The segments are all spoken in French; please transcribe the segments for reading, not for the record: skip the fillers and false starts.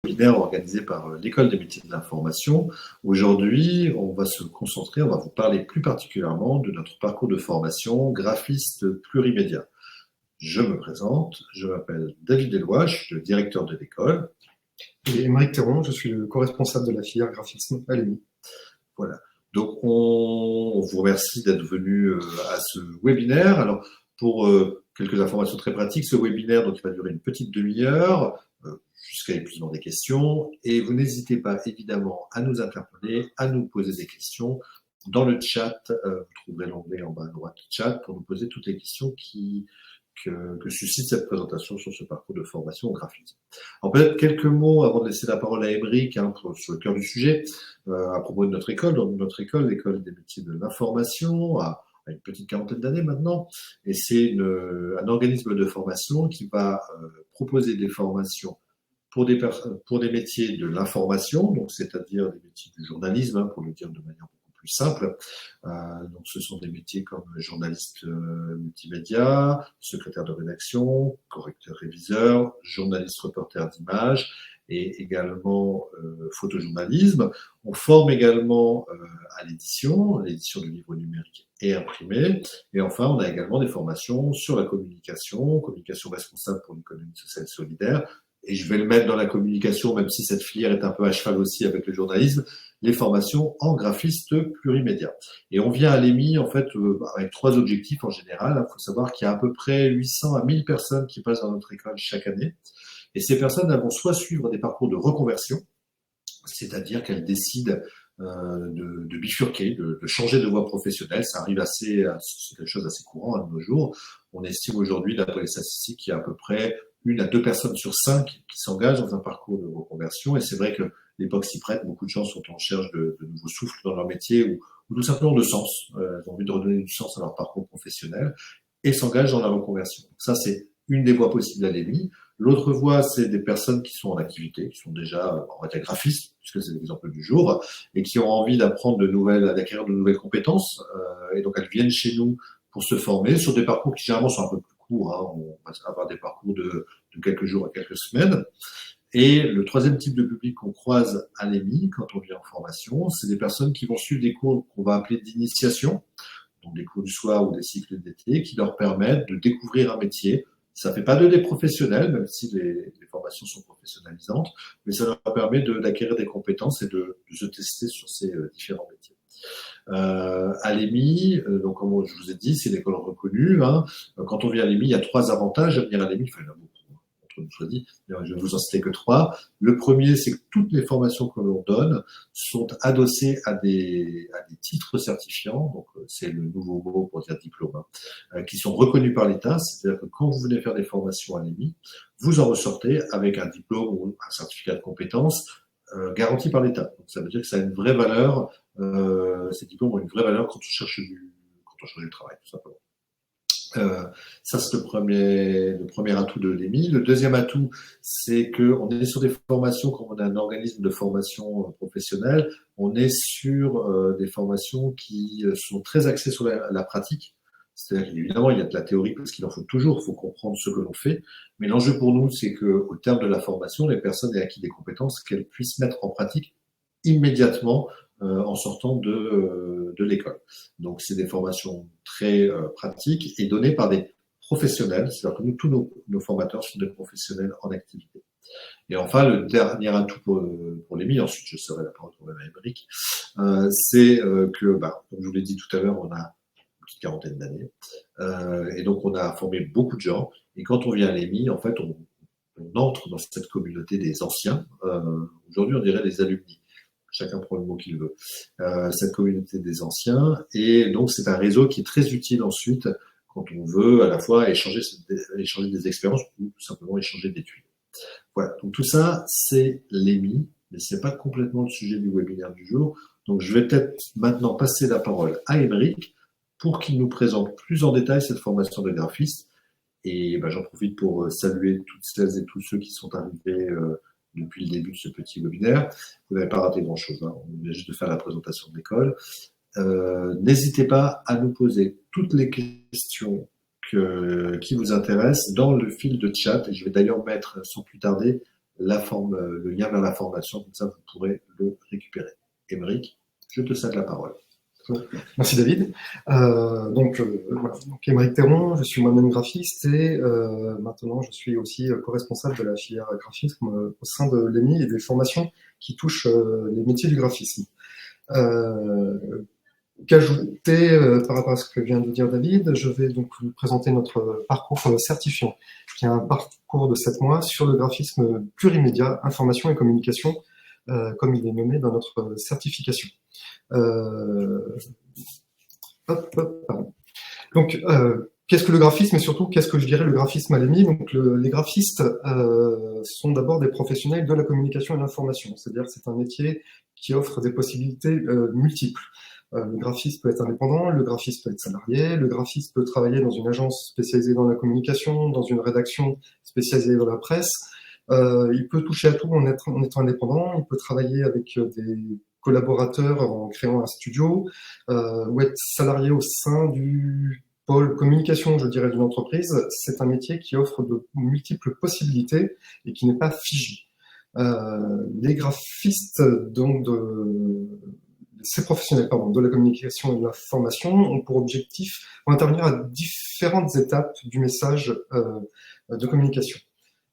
Webinaire organisé par l'École des métiers de l'information. Aujourd'hui, on va se concentrer, on va vous parler plus particulièrement de notre parcours de formation graphiste plurimédia. Je me présente, je m'appelle David Deloy, je suis le directeur de l'école. Et Émeric Théron, je suis le co-responsable de la filière graphisme à l'EMI. Voilà. Donc, on vous remercie d'être venu à ce webinaire. Alors, pour quelques informations très pratiques, ce webinaire, donc, il va durer une petite demi-heure jusqu'à l'épuisement des questions. Et vous n'hésitez pas, évidemment, à nous interpeller, à nous poser des questions. Dans le chat, vous trouverez l'onglet en bas à droite du chat pour nous poser toutes les questions que suscite cette présentation sur ce parcours de formation au graphisme. Alors peut-être quelques mots avant de laisser la parole à Émeric sur le cœur du sujet, à propos de notre école. Donc, notre école, l'École des métiers de l'information, a une petite quarantaine d'années maintenant, et c'est un organisme de formation qui va proposer des formations pour des métiers de l'information, donc c'est-à-dire des métiers du journalisme, pour le dire de manière plus simple. Donc, ce sont des métiers comme journaliste multimédia, secrétaire de rédaction, correcteur-réviseur, journaliste reporter d'image et également photojournalisme. On forme également à l'édition du livre numérique et imprimé. Et enfin, on a également des formations sur la communication responsable pour l'économie sociale et solidaire. Et je vais le mettre dans la communication, même si cette filière est un peu à cheval aussi avec le journalisme, les formations en graphiste plurimédia. Et on vient à l'EMI, en fait, avec 3 objectifs en général. Il faut savoir qu'il y a à peu près 800 à 1000 personnes qui passent dans notre école chaque année. Et ces personnes, elles vont soit suivre des parcours de reconversion, c'est-à-dire qu'elles décident de bifurquer, de changer de voie professionnelle. Ça arrive c'est quelque chose d'assez courant de nos jours. On estime aujourd'hui, d'après les statistiques, qu'il y a à peu près 1 à 2 personnes sur 5 qui s'engagent dans un parcours de reconversion. Et c'est vrai que l'époque s'y prête. Beaucoup de gens sont en recherche de nouveaux souffles dans leur métier ou tout simplement de sens. Ils ont envie de redonner du sens à leur parcours professionnel et s'engagent dans la reconversion. Donc ça, c'est une des voies possibles à l'EMI. L'autre voie, c'est des personnes qui sont en activité, qui sont déjà, on va dire, graphistes, puisque c'est l'exemple du jour, et qui ont envie d'acquérir de nouvelles compétences. Et donc, elles viennent chez nous pour se former sur des parcours qui généralement sont un peu plus courts. On va avoir des parcours de quelques jours à quelques semaines. Et le troisième type de public qu'on croise à l'EMI quand on vient en formation, c'est des personnes qui vont suivre des cours qu'on va appeler d'initiation, donc des cours du soir ou des cycles d'été, qui leur permettent de découvrir un métier. Ça ne fait pas des professionnels, même si les formations sont professionnalisantes, mais ça leur permet d'acquérir des compétences et de se tester sur ces différents métiers. À l'EMI, donc comme je vous ai dit, c'est une école reconnue. Quand on vient à l'EMI, il y a 3 avantages à venir à l'EMI. Enfin, il y en a beaucoup, entre nous soit dit. Je ne vous en citer que 3. Le premier, c'est que toutes les formations que l'on donne sont adossées à des titres certifiants. Donc, c'est le nouveau mot pour dire diplôme, qui sont reconnus par l'État. C'est-à-dire que quand vous venez faire des formations à l'EMI, vous en ressortez avec un diplôme ou un certificat de compétences garanti par l'État. Donc, ça veut dire que ça a une vraie valeur. Ces diplômes ont une vraie valeur quand on cherche du travail, tout simplement. Ça, c'est le premier atout de l'EMI. Le deuxième atout, c'est qu'on est sur des formations, comme on a un organisme de formation professionnelle, on est sur des formations qui sont très axées sur la pratique. C'est-à-dire qu'évidemment, il y a de la théorie parce qu'il en faut toujours, il faut comprendre ce que l'on fait. Mais l'enjeu pour nous, c'est qu'au terme de la formation, les personnes aient acquis des compétences qu'elles puissent mettre en pratique immédiatement en sortant de l'école. Donc, c'est des formations très pratiques et données par des professionnels. C'est-à-dire que nous, tous nos formateurs sont des professionnels en activité. Et enfin, le dernier atout pour l'EMI, ensuite je serai la parole quand même à Émeric, c'est que, comme je vous l'ai dit tout à l'heure, on a une petite quarantaine d'années. Et donc, on a formé beaucoup de gens. Et quand on vient à l'EMI, en fait, on entre dans cette communauté des anciens. Aujourd'hui, on dirait des alumni. Chacun prend le mot qu'il veut. Cette communauté des anciens. Et donc, c'est un réseau qui est très utile ensuite quand on veut à la fois échanger des expériences ou tout simplement échanger des tuyaux. Voilà. Donc, tout ça, c'est l'EMI, mais c'est pas complètement le sujet du webinaire du jour. Donc, je vais peut-être maintenant passer la parole à Émeric pour qu'il nous présente plus en détail cette formation de graphiste. Et j'en profite pour saluer toutes celles et tous ceux qui sont arrivés depuis le début de ce petit webinaire. Vous n'avez pas raté grand-chose, on vient juste de faire la présentation de l'école. N'hésitez pas à nous poser toutes les questions qui vous intéressent dans le fil de chat. Et je vais d'ailleurs mettre, sans plus tarder, le lien vers la formation, comme ça vous pourrez le récupérer. Aymeric, je te cède la parole. Merci David. Voilà. Donc Aymeric Théron, je suis moi-même graphiste et maintenant je suis aussi co-responsable de la filière graphisme au sein de l'EMI et des formations qui touchent les métiers du graphisme. Qu'ajouter par rapport à ce que vient de dire David, je vais donc vous présenter notre parcours certifiant, qui est un parcours de 7 mois sur le graphisme plurimédia, information et communication, comme il est nommé dans notre certification. Donc, qu'est-ce que le graphisme et surtout, qu'est-ce que je dirais le graphisme à l'EMI? Donc, les graphistes sont d'abord des professionnels de la communication et de l'information, c'est-à-dire que c'est un métier qui offre des possibilités multiples. Le graphiste peut être indépendant, le graphiste peut être salarié, le graphiste peut travailler dans une agence spécialisée dans la communication, dans une rédaction spécialisée dans la presse. Il peut toucher à tout en étant indépendant, il peut travailler avec des collaborateurs en créant un studio, ou être salarié au sein du pôle communication, je dirais, d'une entreprise. C'est un métier qui offre de multiples possibilités et qui n'est pas figé. Les graphistes, donc ces professionnels de la communication et de l'information ont pour objectif vont intervenir à différentes étapes du message de communication.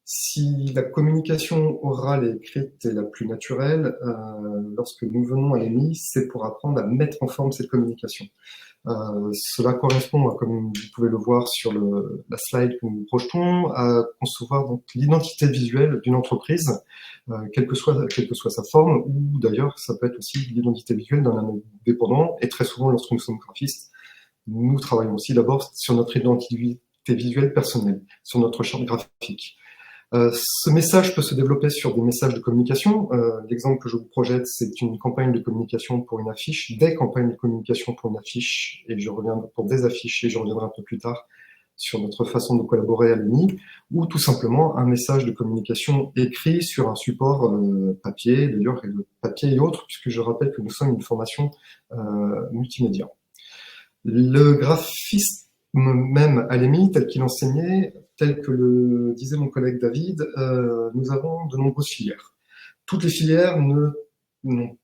Si la communication orale et écrite est la plus naturelle, lorsque nous venons à l'EMI, c'est pour apprendre à mettre en forme cette communication. Cela correspond, comme vous pouvez le voir sur la slide que nous projetons, à concevoir donc l'identité visuelle d'une entreprise, quelle que soit sa forme, ou d'ailleurs ça peut être aussi l'identité visuelle d'un indépendant, et très souvent lorsque nous sommes graphistes, nous travaillons aussi d'abord sur notre identité visuelle personnelle, sur notre charte graphique. Ce message peut se développer sur des messages de communication. L'exemple que je vous projette, c'est une campagne de communication pour une affiche, des campagnes de communication pour une affiche, et je reviendrai pour des affiches, et je reviendrai un peu plus tard sur notre façon de collaborer à l'EMI, ou tout simplement un message de communication écrit sur un support papier, d'ailleurs, papier et autres, puisque je rappelle que nous sommes une formation multimédia. Le graphisme même à l'EMI, tel qu'il enseignait, tel que le disait mon collègue David, nous avons de nombreuses filières. Toutes les filières ne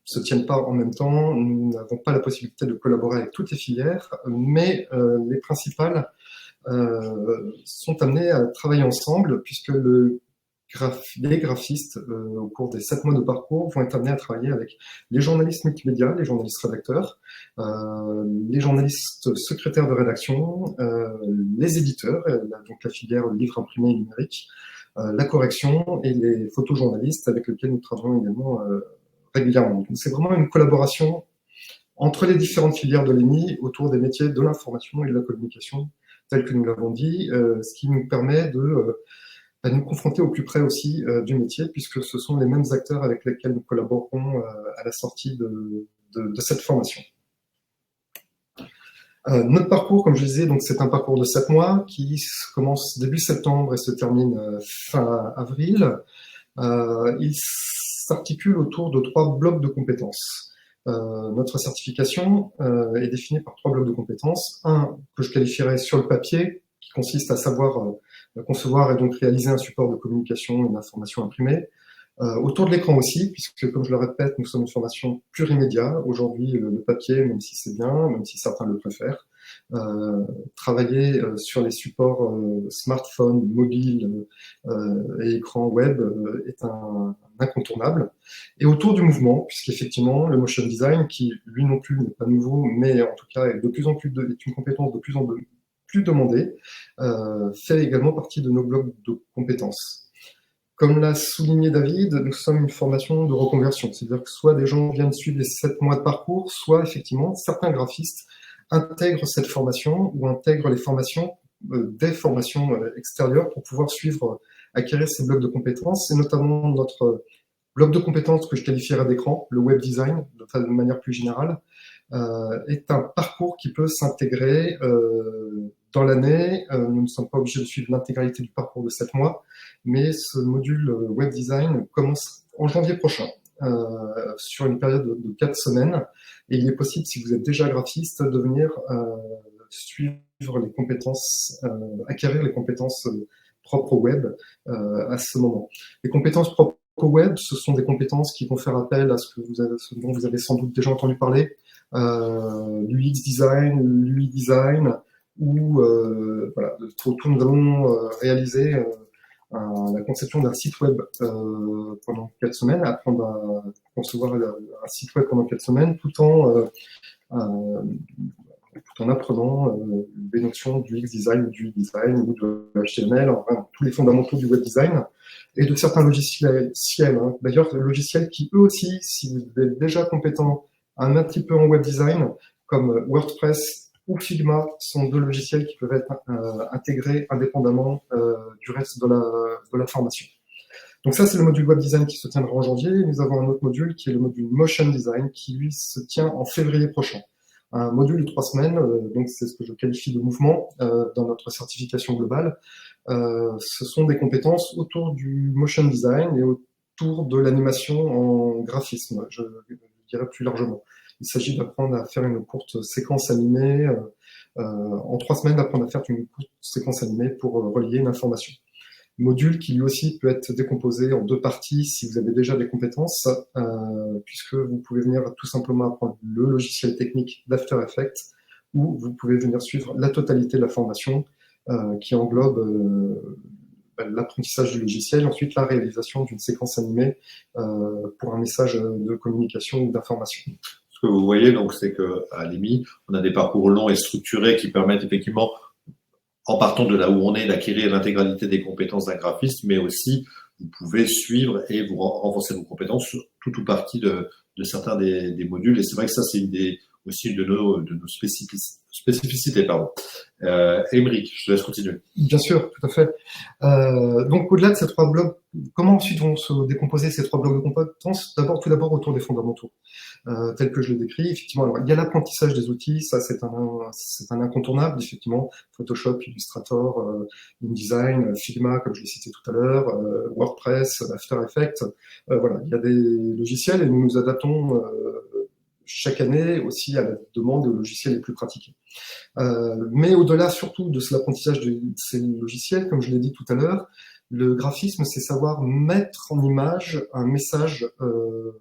se tiennent pas en même temps, nous n'avons pas la possibilité de collaborer avec toutes les filières, mais les principales sont amenées à travailler ensemble, puisque les graphistes, au cours des 7 mois de parcours, vont être amenés à travailler avec les journalistes multimédia, les journalistes rédacteurs, les journalistes secrétaires de rédaction, les éditeurs, donc la filière livre imprimé et numérique, la correction et les photojournalistes avec lesquels nous travaillons également régulièrement. C'est vraiment une collaboration entre les différentes filières de l'EMI autour des métiers de l'information et de la communication, tel que nous l'avons dit, ce qui nous permet de nous confronter au plus près aussi du métier, puisque ce sont les mêmes acteurs avec lesquels nous collaborerons à la sortie de cette formation. Notre parcours, comme je disais, donc c'est un parcours de 7 mois qui commence début septembre et se termine fin avril. Il s'articule autour de 3 blocs de compétences. Notre certification est définie par 3 blocs de compétences. Un que je qualifierais sur le papier, qui consiste à savoir concevoir et donc réaliser un support de communication et d'information imprimée. Autour de l'écran aussi, puisque comme je le répète, nous sommes une formation plurimédia. Aujourd'hui, le papier, même si c'est bien, même si certains le préfèrent, travailler sur les supports smartphone, mobile et écran web est un incontournable. Et autour du mouvement, puisqu'effectivement, le motion design, qui lui non plus n'est pas nouveau, mais en tout cas est une compétence de plus en plus demandée, fait également partie de nos blocs de compétences. Comme l'a souligné David, nous sommes une formation de reconversion, c'est-à-dire que soit des gens viennent suivre les 7 mois de parcours, soit effectivement certains graphistes intègrent cette formation ou intègrent les formations, des formations extérieures pour pouvoir acquérir ces blocs de compétences, et notamment notre bloc de compétences que je qualifierais d'écran, le web design, de manière plus générale, est un parcours qui peut s'intégrer dans l'année. Nous ne sommes pas obligés de suivre l'intégralité du parcours de 7 mois, mais ce module web design commence en janvier prochain, sur une période de 4 semaines, et il est possible, si vous êtes déjà graphiste, de venir suivre les compétences, acquérir les compétences propres au web à ce moment. Les compétences propres au web, ce sont des compétences qui vont faire appel à ce dont vous avez sans doute déjà entendu parler, l'UX design, l'UI design, où voilà, nous allons réaliser la conception d'un site web pendant 4 semaines, apprendre à concevoir un site web pendant 4 semaines, tout en apprenant des notions du UX design, du UI design ou de HTML, enfin, tous les fondamentaux du web design et de certains logiciels. Hein. D'ailleurs, les logiciels qui, eux aussi, si vous êtes déjà compétent un petit peu en web design, comme WordPress ou Figma, sont 2 logiciels qui peuvent être intégrés indépendamment du reste de la formation. Donc ça, c'est le module web design qui se tiendra en janvier. Nous avons un autre module qui est le module motion design qui, lui, se tient en février prochain. Un module de 3 semaines, donc c'est ce que je qualifie de mouvement dans notre certification globale. Ce sont des compétences autour du motion design et autour de l'animation en graphisme, je dirais plus largement. Il s'agit d'apprendre à faire une courte séquence animée, en 3 semaines d'apprendre à faire une courte séquence animée pour relier une information. Module qui lui aussi peut être décomposé en 2 parties si vous avez déjà des compétences, puisque vous pouvez venir tout simplement apprendre le logiciel technique d'After Effects, ou vous pouvez venir suivre la totalité de la formation qui englobe l'apprentissage du logiciel, ensuite la réalisation d'une séquence animée pour un message de communication ou d'information. Ce que vous voyez, donc, c'est qu'à l'EMI, on a des parcours longs et structurés qui permettent effectivement, en partant de là où on est, d'acquérir l'intégralité des compétences d'un graphiste, mais aussi vous pouvez suivre et vous renforcer vos compétences sur tout ou partie de certains des modules. Et c'est vrai que ça, c'est aussi une de nos spécificités. Aymeric, je te laisse continuer. Bien sûr, tout à fait. Donc, au-delà de ces 3 blocs, comment ensuite vont se décomposer ces 3 blocs de compétences? Tout d'abord autour des fondamentaux, tels que je le décris. Effectivement, alors, il y a l'apprentissage des outils, ça c'est un incontournable, effectivement. Photoshop, Illustrator, InDesign, Figma, comme je l'ai cité tout à l'heure, WordPress, After Effects. Voilà, il y a des logiciels et nous nous adaptons chaque année aussi à la demande des logiciels les plus pratiqués. Mais au-delà surtout de l'apprentissage de ces logiciels, comme je l'ai dit tout à l'heure, le graphisme, c'est savoir mettre en image un message de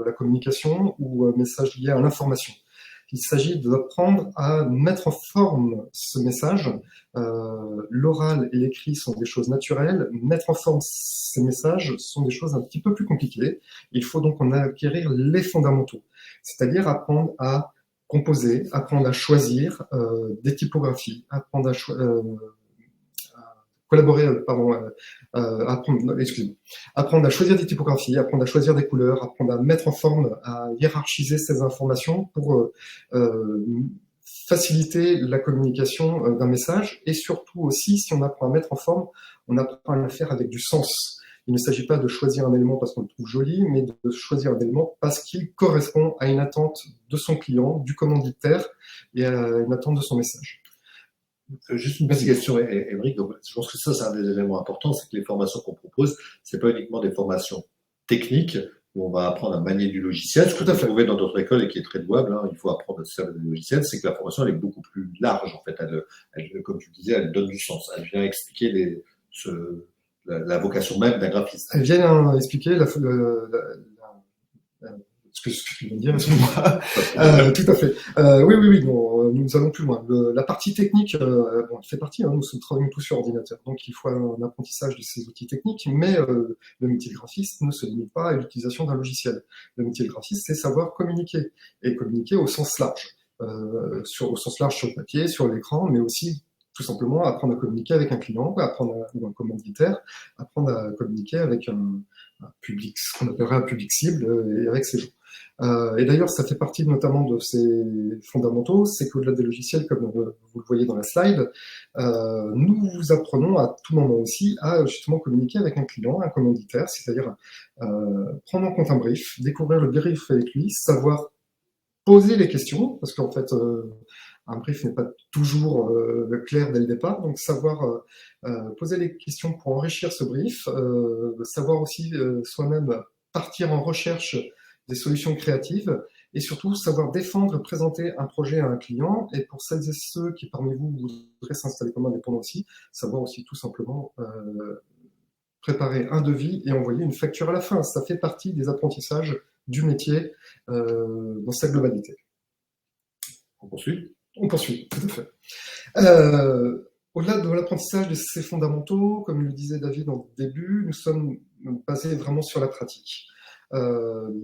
la communication ou un message lié à l'information. Il s'agit d'apprendre à mettre en forme ce message. L'oral et l'écrit sont des choses naturelles. Mettre en forme ces messages sont des choses un petit peu plus compliquées. Il faut donc en acquérir les fondamentaux, c'est-à-dire apprendre à composer, apprendre à choisir des typographies, apprendre à collaborer, apprendre à choisir des typographies, apprendre à choisir des couleurs, apprendre à mettre en forme, à hiérarchiser ces informations pour faciliter la communication d'un message. Et surtout aussi, si on apprend à mettre en forme, on apprend à le faire avec du sens. Il ne s'agit pas de choisir un élément parce qu'on le trouve joli, mais de choisir un élément parce qu'il correspond à une attente de son client, du commanditaire, et à une attente de son message. Juste une petite question, Aymeric. Je pense que ça, c'est un des éléments importants, c'est que les formations qu'on propose, c'est pas uniquement des formations techniques où on va apprendre à manier du logiciel, ce que vous trouvez dans d'autres écoles et qui est très louable. Hein, il faut apprendre à se servir du logiciel. C'est que la formation, elle est beaucoup plus large, en fait. Elle, comme tu le disais, elle donne du sens. Elle vient expliquer la vocation même d'un graphiste. Elle vient expliquer ce que je viens de dire, excuse-moi. Tout à fait. Oui, bon, nous allons plus loin. La partie technique, bon, elle fait partie, hein, nous travaillons tous sur ordinateur, donc il faut un apprentissage de ces outils techniques, mais le métier de graphiste ne se limite pas à l'utilisation d'un logiciel. Le métier de graphiste, c'est savoir communiquer, et communiquer au sens large, au sens large sur le papier, sur l'écran, mais aussi tout simplement apprendre à communiquer avec un client, ou un commanditaire, apprendre à communiquer avec un public, ce qu'on appellerait un public cible, et avec ses gens. Et d'ailleurs, ça fait partie notamment de ces fondamentaux, c'est qu'au-delà des logiciels, comme vous le voyez dans la slide, nous vous apprenons à tout moment aussi à justement communiquer avec un client, un commanditaire, c'est-à-dire prendre en compte un brief, découvrir le brief avec lui, savoir poser les questions, parce qu'en fait, un brief n'est pas toujours clair dès le départ, donc savoir poser les questions pour enrichir ce brief, savoir aussi soi-même partir en recherche des solutions créatives et surtout savoir défendre et présenter un projet à un client. Et pour celles et ceux qui parmi vous voudraient s'installer comme indépendant aussi, savoir aussi tout simplement préparer un devis et envoyer une facture à la fin. Ça fait partie des apprentissages du métier dans sa globalité. On poursuit. On poursuit, tout à fait. Au-delà de l'apprentissage de ces fondamentaux, comme le disait David en début, nous sommes basés vraiment sur la pratique.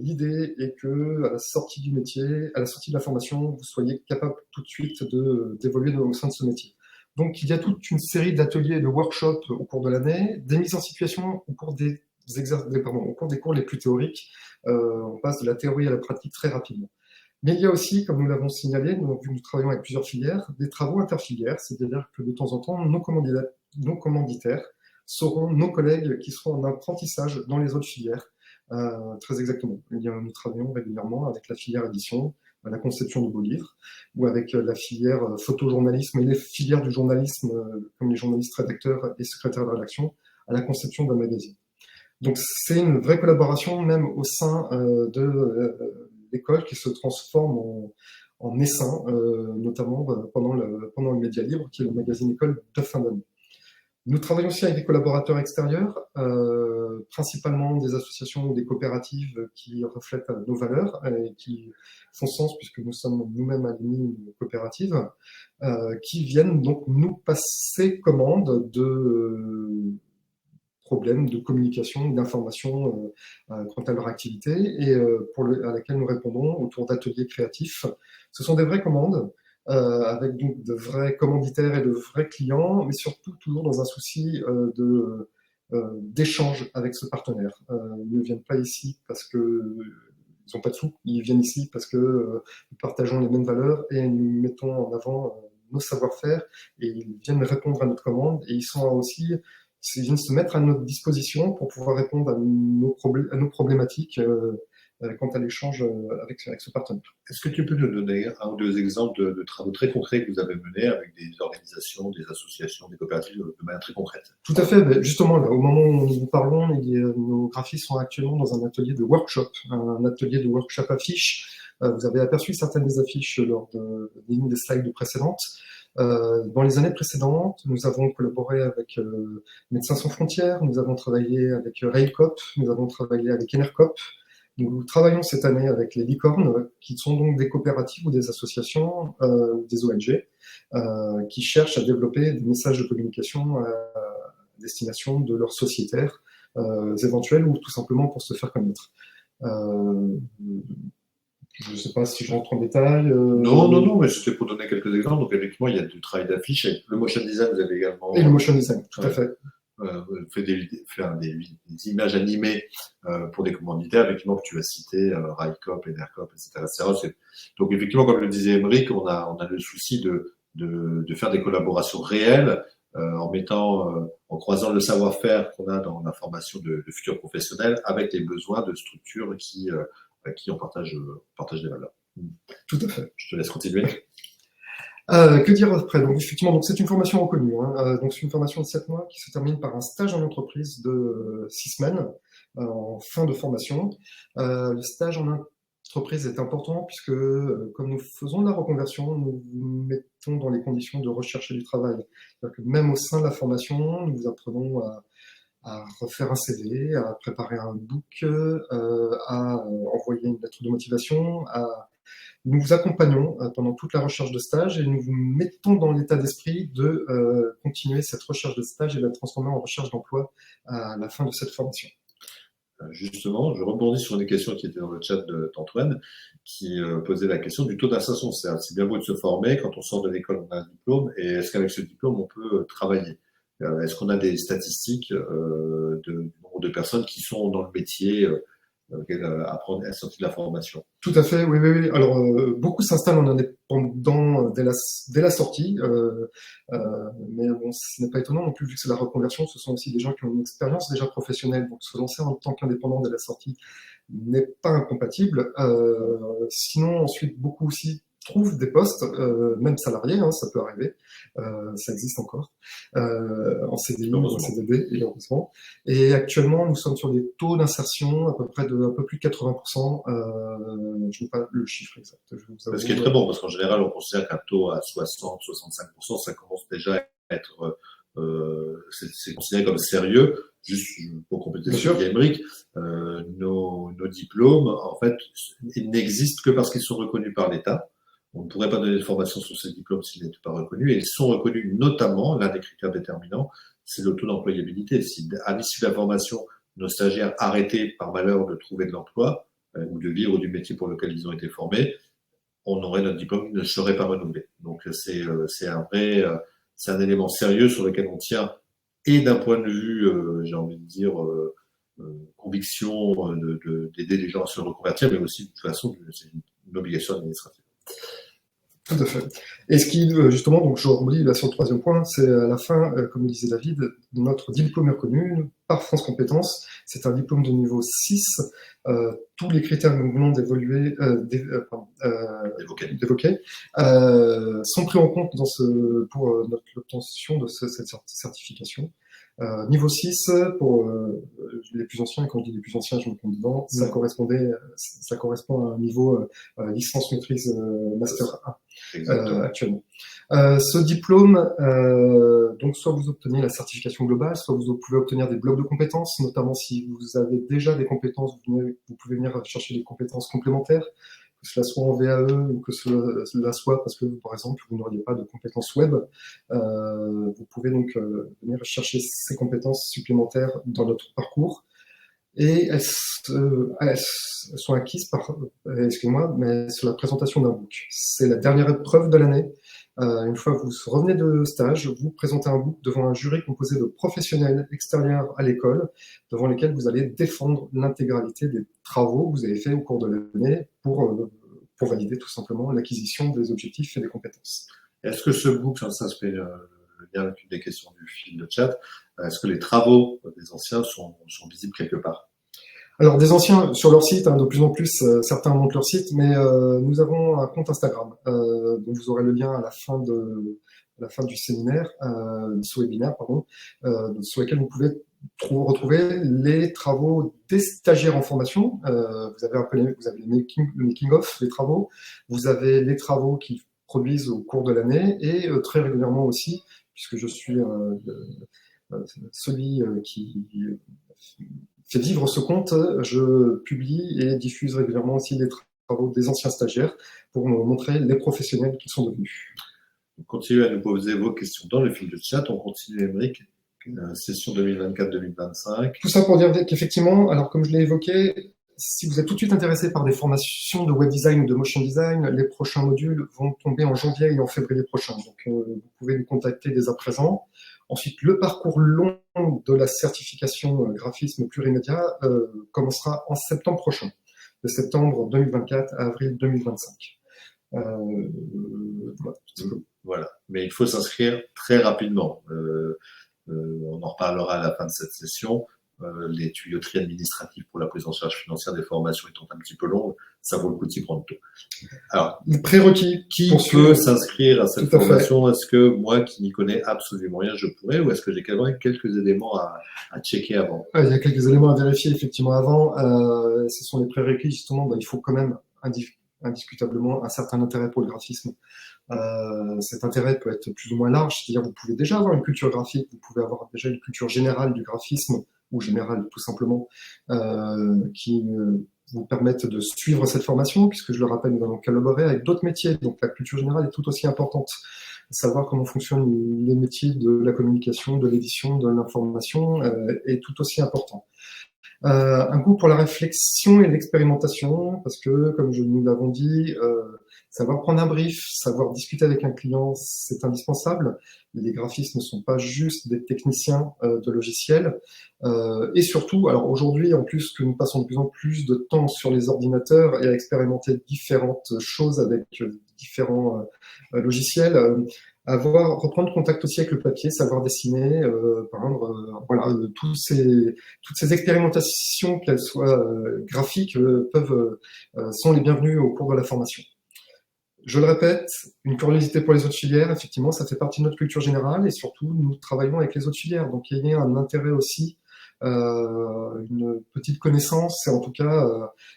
L'idée est que à la sortie du métier, à la sortie de la formation, vous soyez capable tout de suite d'évoluer au sein de ce métier. Donc, il y a toute une série d'ateliers et de workshops au cours de l'année, des mises en situation au cours au cours des cours les plus théoriques. On passe de la théorie à la pratique très rapidement. Mais il y a aussi, comme nous l'avons signalé, vu que nous travaillons avec plusieurs filières, des travaux interfilières, c'est-à-dire que de temps en temps, nos commanditaires seront nos collègues qui seront en apprentissage dans les autres filières. Très exactement. Nous travaillons régulièrement avec la filière édition, la conception de beaux livres, ou avec la filière photojournalisme et les filières du journalisme, comme les journalistes rédacteurs et secrétaires de rédaction, à la conception d'un magazine. Donc c'est une vraie collaboration même au sein de l'école qui se transforme en essaim, notamment pendant le Média Libre, qui est le magazine école de fin d'année. Nous travaillons aussi avec des collaborateurs extérieurs, principalement des associations ou des coopératives qui reflètent nos valeurs et qui font sens puisque nous sommes nous-mêmes admis une coopérative, qui viennent donc nous passer commande de problèmes de communication, d'information quant à leur activité et à laquelle nous répondons autour d'ateliers créatifs. Ce sont des vraies commandes. Avec donc de vrais commanditaires et de vrais clients, mais surtout toujours dans un souci d'échange avec ce partenaire. Ils ne viennent pas ici parce que ils n'ont pas de sous, ils viennent ici parce que nous partageons les mêmes valeurs et nous mettons en avant nos savoir-faire et ils viennent répondre à notre commande et ils viennent se mettre à notre disposition pour pouvoir répondre à nos problématiques quant à l'échange avec ce partenaire. Est-ce que tu peux nous donner un ou deux exemples de travaux très concrets que vous avez menés avec des organisations, des associations, des coopératives de manière très concrète? Tout à fait. Justement, là, au moment où nous parlons, nos graphistes sont actuellement dans un atelier de workshop affiche. Vous avez aperçu certaines des affiches lors d'une des slides précédentes. Dans les années précédentes, nous avons collaboré avec Médecins sans frontières, nous avons travaillé avec Railcop, nous avons travaillé avec Enercop. Nous travaillons cette année avec les licornes, qui sont donc des coopératives ou des associations ou des ONG qui cherchent à développer des messages de communication à destination de leurs sociétaires éventuels ou tout simplement pour se faire connaître. Je ne sais pas si je rentre en détail. Non, mais c'était pour donner quelques exemples. Donc, effectivement, il y a du travail d'affiche. Le motion design, vous avez également. Et le motion design, tout à fait. Fait des images animées pour des commanditaires, effectivement, que tu as cité, Railcop, Enercop, etc. Donc, effectivement, comme le disait Émeric, on a le souci de faire des collaborations réelles en croisant le savoir-faire qu'on a dans la formation de futurs professionnels avec les besoins de structures qui en partagent des valeurs. Tout à fait. Je te laisse continuer. Que dire après? Donc effectivement, c'est une formation reconnue. Donc c'est une formation de 7 mois qui se termine par un stage en entreprise de 6 semaines en fin de formation. Le stage en entreprise est important puisque comme nous faisons de la reconversion, nous vous mettons dans les conditions de rechercher du travail. C'est-à-dire que même au sein de la formation, nous vous apprenons à refaire un CV, à préparer un book, à envoyer une lettre de motivation, nous vous accompagnons pendant toute la recherche de stage et nous vous mettons dans l'état d'esprit de continuer cette recherche de stage et de la transformer en recherche d'emploi à la fin de cette formation. Justement, je rebondis sur une question qui était dans le chat d'Antoine, qui posait la question du taux d'insertion. C'est bien beau de se former, quand on sort de l'école, on a un diplôme, et est-ce qu'avec ce diplôme, on peut travailler? Est-ce qu'on a des statistiques du nombre de personnes qui sont dans le métier à sortir de la formation? Tout à fait, oui. Alors, beaucoup s'installent en indépendant dès la sortie, mais bon, ce n'est pas étonnant non plus, vu que c'est la reconversion, ce sont aussi des gens qui ont une expérience déjà professionnelle, donc se lancer en tant qu'indépendant dès la sortie n'est pas incompatible. Sinon, ensuite, beaucoup aussi trouvent des postes, même salariés, hein, ça peut arriver, ça existe encore, en CDI ou en CDD, et heureusement. Et actuellement, nous sommes sur des taux d'insertion à peu près de un peu plus de 80%. Je n'ai pas le chiffre exact. Je vous avoue. Ce qui est très bon, parce qu'en général, on considère qu'un taux à 60-65%, ça commence déjà à être, c'est considéré comme sérieux. Juste pour compléter sur Aymeric, nos diplômes, en fait, ils n'existent que parce qu'ils sont reconnus par l'État. On ne pourrait pas donner de formation sur ces diplômes s'ils n'étaient pas reconnus. Et ils sont reconnus notamment, l'un des critères déterminants, c'est le taux d'employabilité. Si à l'issue de la formation, nos stagiaires arrêtaient par malheur de trouver de l'emploi ou de vivre du métier pour lequel ils ont été formés, on aurait notre diplôme qui ne serait pas renouvelé. Donc c'est un élément sérieux sur lequel on tient, et d'un point de vue, j'ai envie de dire, conviction d'aider les gens à se reconvertir, mais aussi de toute façon, c'est une obligation administrative. Tout à fait. Et ce qui, justement, donc je rebondis là sur le troisième point, c'est à la fin, comme le disait David, notre diplôme est reconnu par France Compétences. C'est un diplôme de niveau 6. Tous les critères que nous venons d'évoluer, d'évoquer, sont pris en compte pour l'obtention de cette certification. Niveau 6, pour les plus anciens, quand je dis les plus anciens, je me compte dedans, ça correspond à un niveau licence maîtrise master 1 actuellement. Ce diplôme, donc soit vous obtenez la certification globale, soit vous pouvez obtenir des blocs de compétences, notamment si vous avez déjà des compétences, vous pouvez venir chercher des compétences complémentaires, que cela soit en VAE ou que cela soit parce que, par exemple, vous n'auriez pas de compétences web. Vous pouvez donc venir chercher ces compétences supplémentaires dans notre parcours. Et elles sont acquises excusez-moi, mais sur la présentation d'un book. C'est la dernière épreuve de l'année. Une fois que vous revenez de stage, vous présentez un book devant un jury composé de professionnels extérieurs à l'école, devant lesquels vous allez défendre l'intégralité des travaux que vous avez faits au cours de l'année pour valider tout simplement l'acquisition des objectifs et des compétences. Est-ce que ce book, ça se fait le lien avec une des questions du fil de chat, est-ce que les travaux des anciens sont visibles quelque part? Alors, des anciens, sur leur site, hein, de plus en plus, certains montent leur site, mais nous avons un compte Instagram, dont vous aurez le lien à la fin du séminaire, de ce webinaire, pardon, sur lequel vous pouvez retrouver les travaux des stagiaires en formation. Vous avez le making-of, les travaux, vous avez les travaux qu'ils produisent au cours de l'année, et très régulièrement aussi, puisque je suis celui qui fait vivre ce compte, je publie et diffuse régulièrement aussi les travaux des anciens stagiaires pour montrer les professionnels qu'ils sont devenus. Continuez à nous poser vos questions dans le fil de chat. On continue, Aymeric, session 2024-2025. Tout ça pour dire qu'effectivement, alors comme je l'ai évoqué, si vous êtes tout de suite intéressé par des formations de web design ou de motion design, les prochains modules vont tomber en janvier et en février prochain. Donc, vous pouvez nous contacter dès à présent. Ensuite, le parcours long de la certification graphisme plurimédia commencera en septembre prochain, de septembre 2024 à avril 2025. Voilà. Mais il faut s'inscrire très rapidement. On en reparlera à la fin de cette session. Les tuyauteries administratives pour la prise en charge financière des formations étant un petit peu longues, ça vaut le coup d'y prendre tôt. Alors, les prérequis, qui peut s'inscrire à cette formation? Est-ce que moi, qui n'y connais absolument rien, je pourrais, ou est-ce que j'ai quand même quelques éléments à checker avant? Il y a quelques éléments à vérifier effectivement avant. Ce sont les prérequis, justement. Il faut quand même indiscutablement un certain intérêt pour le graphisme. Cet intérêt peut être plus ou moins large, c'est-à-dire vous pouvez déjà avoir une culture graphique, vous pouvez avoir déjà une culture générale du graphisme, ou générale tout simplement, qui vous permettent de suivre cette formation, puisque je le rappelle, nous allons collaborer avec d'autres métiers, donc la culture générale est tout aussi importante. Savoir comment fonctionnent les métiers de la communication, de l'édition, de l'information est tout aussi important. Un goût pour la réflexion et l'expérimentation, parce que, comme nous l'avons dit, savoir prendre un brief, savoir discuter avec un client, c'est indispensable. Les graphistes ne sont pas juste des techniciens de logiciels. Et surtout, alors aujourd'hui, en plus que nous passons de plus en plus de temps sur les ordinateurs et à expérimenter différentes choses avec différents logiciels, reprendre contact aussi avec le papier, savoir dessiner, peindre, voilà, toutes ces expérimentations, qu'elles soient graphiques, sont les bienvenues au cours de la formation. Je le répète, une curiosité pour les autres filières, effectivement, ça fait partie de notre culture générale et surtout, nous travaillons avec les autres filières. Donc, il y a un intérêt aussi, une petite connaissance et en tout cas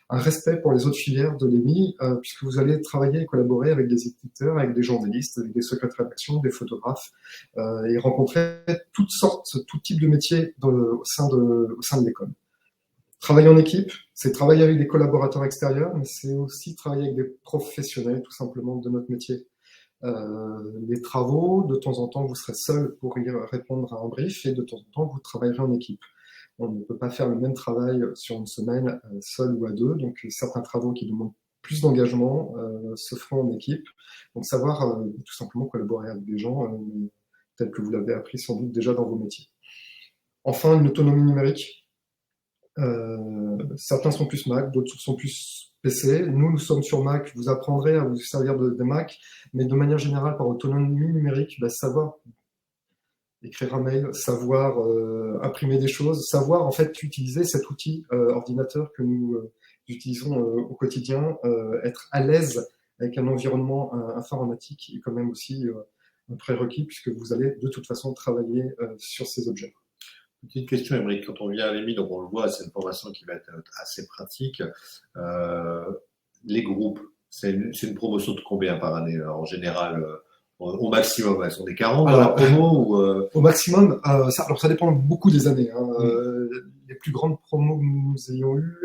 un respect pour les autres filières de l'EMI, puisque vous allez travailler et collaborer avec des éditeurs, avec des journalistes, avec des secrétaires d'action, des photographes et rencontrer toutes sortes, tout type de métiers au sein de l'école. Travailler en équipe, c'est travailler avec des collaborateurs extérieurs, mais c'est aussi travailler avec des professionnels, tout simplement, de notre métier. Les travaux, de temps en temps, vous serez seul pour y répondre à un brief, et de temps en temps, vous travaillerez en équipe. On ne peut pas faire le même travail sur une semaine seul ou à deux, donc certains travaux qui demandent plus d'engagement se feront en équipe. Donc savoir tout simplement collaborer avec des gens tels que vous l'avez appris sans doute déjà dans vos métiers. Enfin, une autonomie numérique. Certains sont plus Mac, d'autres sont plus PC. Nous sommes sur Mac. Vous apprendrez à vous servir de Mac, mais de manière générale, par autonomie numérique, savoir écrire un mail, savoir imprimer des choses, savoir en fait utiliser cet outil ordinateur que nous utilisons au quotidien, être à l'aise avec un environnement informatique est quand même aussi un prérequis puisque vous allez de toute façon travailler sur ces objets. Petite question, Émeric, quand on vient à l'EMI, donc on le voit, c'est une formation qui va être assez pratique. Les groupes, c'est une promotion de combien par année en général au maximum? Elles sont des 40 dans la promo Au maximum, alors ça dépend beaucoup des années. Hein. Les plus grandes promos que nous ayons eues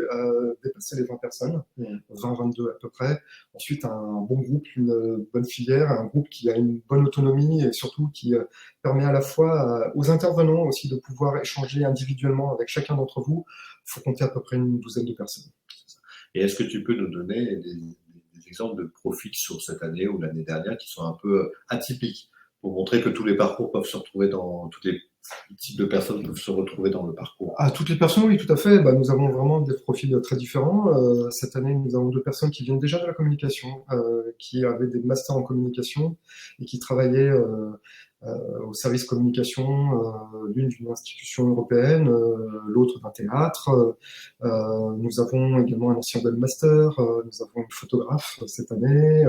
dépassaient les 20 personnes, 20-22 à peu près. Ensuite, un bon groupe, une bonne filière, un groupe qui a une bonne autonomie et surtout qui permet à la fois aux intervenants aussi de pouvoir échanger individuellement avec chacun d'entre vous. Il faut compter à peu près une douzaine de personnes. Et est-ce que tu peux nous donner des exemples de profils sur cette année ou l'année dernière qui sont un peu atypiques pour montrer que tous les parcours peuvent se retrouver tous les types de personnes peuvent se retrouver dans le parcours? Toutes les personnes, oui, tout à fait. Nous avons vraiment des profils très différents. Cette année, nous avons 2 personnes qui viennent déjà de la communication, qui avaient des masters en communication et qui travaillaient au service communication, l'une d'une institution européenne, l'autre d'un théâtre. Nous avons également un ancien webmaster, nous avons une photographe cette année.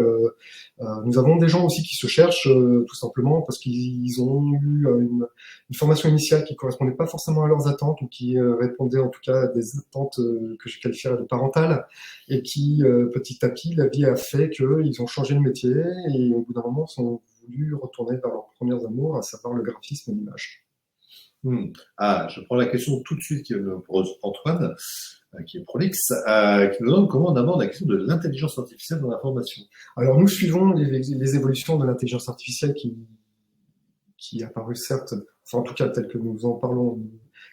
Nous avons des gens aussi qui se cherchent tout simplement parce qu'ils ont eu une formation initiale qui ne correspondait pas forcément à leurs attentes ou qui répondait en tout cas à des attentes que je qualifierais de parentales et qui petit à petit la vie a fait qu'ils ont changé de métier et au bout d'un moment sont voulu retourner vers leurs premiers amours, à savoir le graphisme et l'image. Je prends la question tout de suite qui me pose Antoine, qui est prolixe, qui nous demande comment on aborde la question de l'intelligence artificielle dans la formation. Alors nous suivons les évolutions de l'intelligence artificielle qui est apparue certes, enfin en tout cas tel que nous en parlons,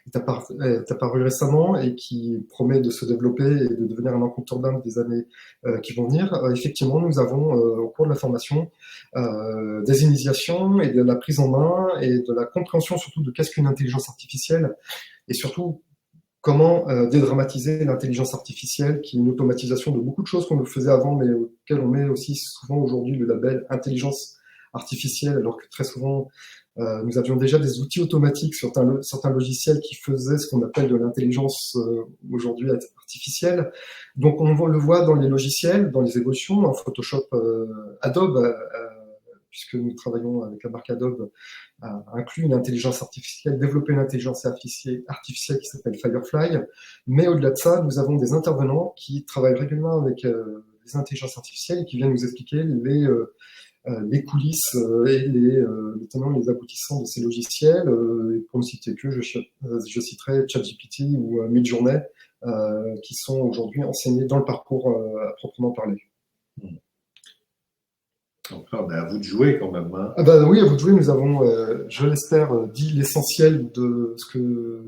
est apparu récemment et qui promet de se développer et de devenir un incontournable des années qui vont venir. Effectivement, nous avons au cours de la formation des initiations et de la prise en main et de la compréhension surtout de qu'est-ce qu'une intelligence artificielle et surtout comment dédramatiser l'intelligence artificielle qui est une automatisation de beaucoup de choses qu'on le faisait avant mais auxquelles on met aussi souvent aujourd'hui le label intelligence artificielle alors que très souvent nous avions déjà des outils automatiques sur certains logiciels qui faisaient ce qu'on appelle de l'intelligence aujourd'hui artificielle. Donc on le voit dans les logiciels, dans les évolutions, en Photoshop, Adobe, puisque nous travaillons avec la marque Adobe, a inclus une intelligence artificielle, développé une intelligence artificielle qui s'appelle Firefly. Mais au-delà de ça, nous avons des intervenants qui travaillent régulièrement avec les intelligences artificielles et qui viennent nous expliquer les coulisses et les tenants et les aboutissants de ces logiciels. Pour ne citer que, je citerai ChatGPT ou Midjourney, qui sont aujourd'hui enseignés dans le parcours à proprement parler. Donc là, on est à vous de jouer quand même. Hein. Oui, à vous de jouer. Nous avons, je l'espère, dit l'essentiel de ce que...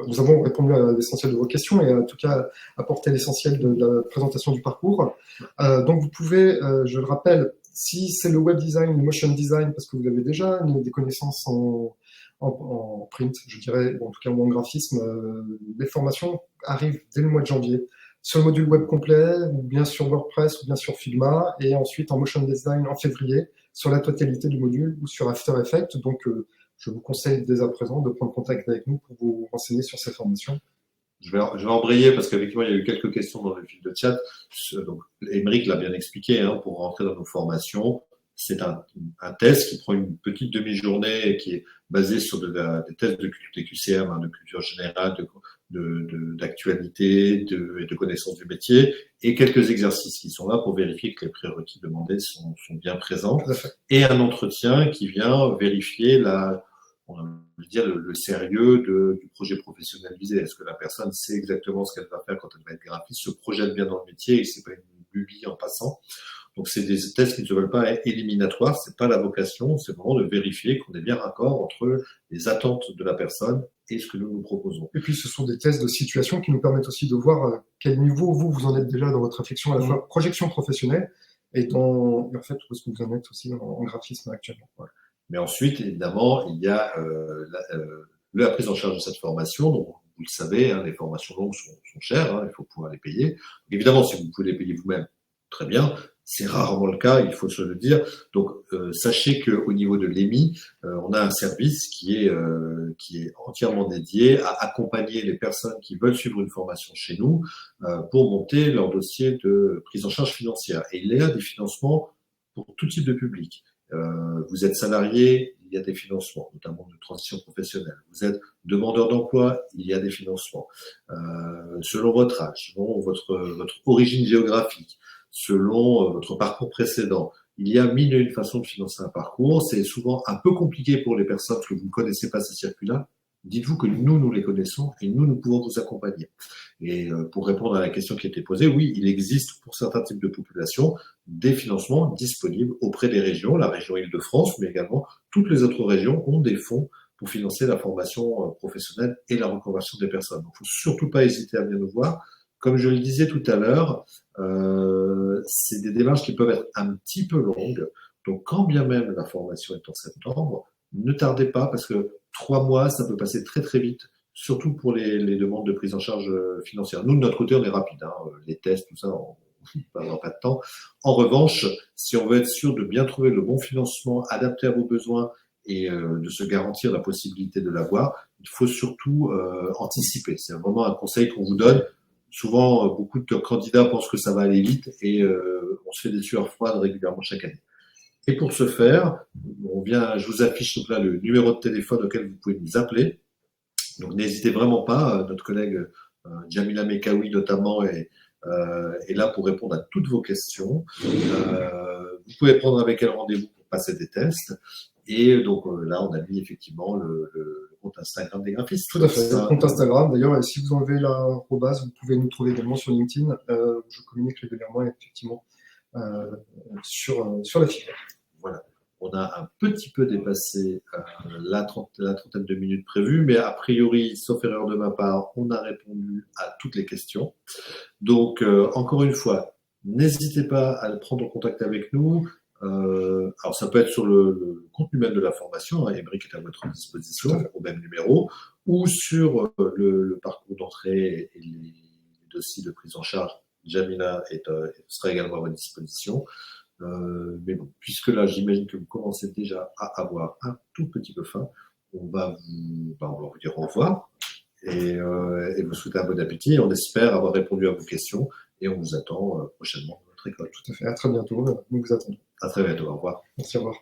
Nous avons répondu à l'essentiel de vos questions et en tout cas apporté l'essentiel de la présentation du parcours. Donc vous pouvez, je le rappelle, si c'est le web design, le motion design, parce que vous avez déjà des connaissances en print, je dirais, en tout cas ou en graphisme, les formations arrivent dès le mois de janvier. Sur le module web complet, ou bien sur WordPress, ou bien sur Figma, et ensuite en motion design en février, sur la totalité du module, ou sur After Effects. Donc je vous conseille dès à présent de prendre contact avec nous pour vous renseigner sur ces formations. Je vais embrayer parce qu'effectivement, il y a eu quelques questions dans le fil de chat. Donc, Émeric l'a bien expliqué, hein, pour rentrer dans nos formations. C'est un test qui prend une petite demi-journée et qui est basé sur des tests des QCM, hein, de culture générale, d'actualité et de connaissance du métier, et quelques exercices qui sont là pour vérifier que les prérequis demandés sont bien présents. Et un entretien qui vient vérifier on va dire le sérieux du projet professionnel visé. Est-ce que la personne sait exactement ce qu'elle va faire quand elle va être graphiste, se projette bien dans le métier et c'est pas une lubie en passant. Donc c'est des tests qui ne se veulent pas éliminatoires, c'est pas la vocation, c'est vraiment de vérifier qu'on est bien raccord entre les attentes de la personne et ce que nous proposons. Et puis ce sont des tests de situation qui nous permettent aussi de voir quel niveau vous en êtes déjà dans votre réflexion à la fois projection professionnelle et en fait où est-ce que vous en êtes aussi en graphisme actuellement. Voilà. Mais ensuite, évidemment, il y a la prise en charge de cette formation. Donc, vous le savez, hein, les formations longues sont chères, hein, il faut pouvoir les payer. Donc, évidemment, si vous pouvez les payer vous-même, très bien. C'est rarement le cas, il faut se le dire. Donc, sachez qu'au niveau de l'EMI, on a un service qui est entièrement dédié à accompagner les personnes qui veulent suivre une formation chez nous pour monter leur dossier de prise en charge financière. Et il y a des financements pour tout type de public. Vous êtes salarié, il y a des financements, notamment de transition professionnelle. Vous êtes demandeur d'emploi, il y a des financements. Selon votre âge, selon votre origine géographique, selon votre parcours précédent, il y a mille et une façons de financer un parcours. C'est souvent un peu compliqué pour les personnes parce que vous ne connaissez pas ces circuits-là. Dites-vous que nous les connaissons et nous pouvons vous accompagner. Et pour répondre à la question qui était posée, oui, il existe pour certains types de populations des financements disponibles auprès des régions, la région Île-de-France, mais également toutes les autres régions ont des fonds pour financer la formation professionnelle et la reconversion des personnes. Donc, il ne faut surtout pas hésiter à venir nous voir. Comme je le disais tout à l'heure, c'est des démarches qui peuvent être un petit peu longues. Donc, quand bien même la formation est en septembre, ne tardez pas parce que 3 mois, ça peut passer très très vite, surtout pour les demandes de prise en charge financière. Nous, de notre côté, on est rapide, hein, les tests, tout ça, on n'a pas de temps. En revanche, si on veut être sûr de bien trouver le bon financement adapté à vos besoins et de se garantir la possibilité de l'avoir, il faut surtout anticiper. C'est vraiment un conseil qu'on vous donne. Souvent, beaucoup de candidats pensent que ça va aller vite et on se fait des sueurs froides régulièrement chaque année. Et pour ce faire, je vous affiche donc là le numéro de téléphone auquel vous pouvez nous appeler. Donc n'hésitez vraiment pas, notre collègue Jamila Mekawi notamment est là pour répondre à toutes vos questions. Vous pouvez prendre avec elle rendez-vous pour passer des tests. Et donc là, on a mis effectivement le compte Instagram des graphistes. Tout à fait, le compte Instagram. D'ailleurs, si vous enlevez l'arrobase, vous pouvez nous trouver également sur LinkedIn. Je communique régulièrement effectivement sur la filière. Voilà. On a un petit peu dépassé la trentaine de minutes prévues, mais a priori, sauf erreur de ma part, on a répondu à toutes les questions. Donc, encore une fois, n'hésitez pas à prendre contact avec nous. Alors, ça peut être sur le contenu même de la formation, hein, Émeric est à votre disposition, au même numéro, ou sur le parcours d'entrée et les dossiers de prise en charge. Jamila sera également à votre disposition. Mais bon, puisque là, j'imagine que vous commencez déjà à avoir un tout petit peu faim, on va vous dire au revoir et vous souhaiter un bon appétit. On espère avoir répondu à vos questions et on vous attend prochainement dans notre école. Tout à fait. À très bientôt. Nous vous attendons. À très bientôt. Au revoir. Merci. Au revoir.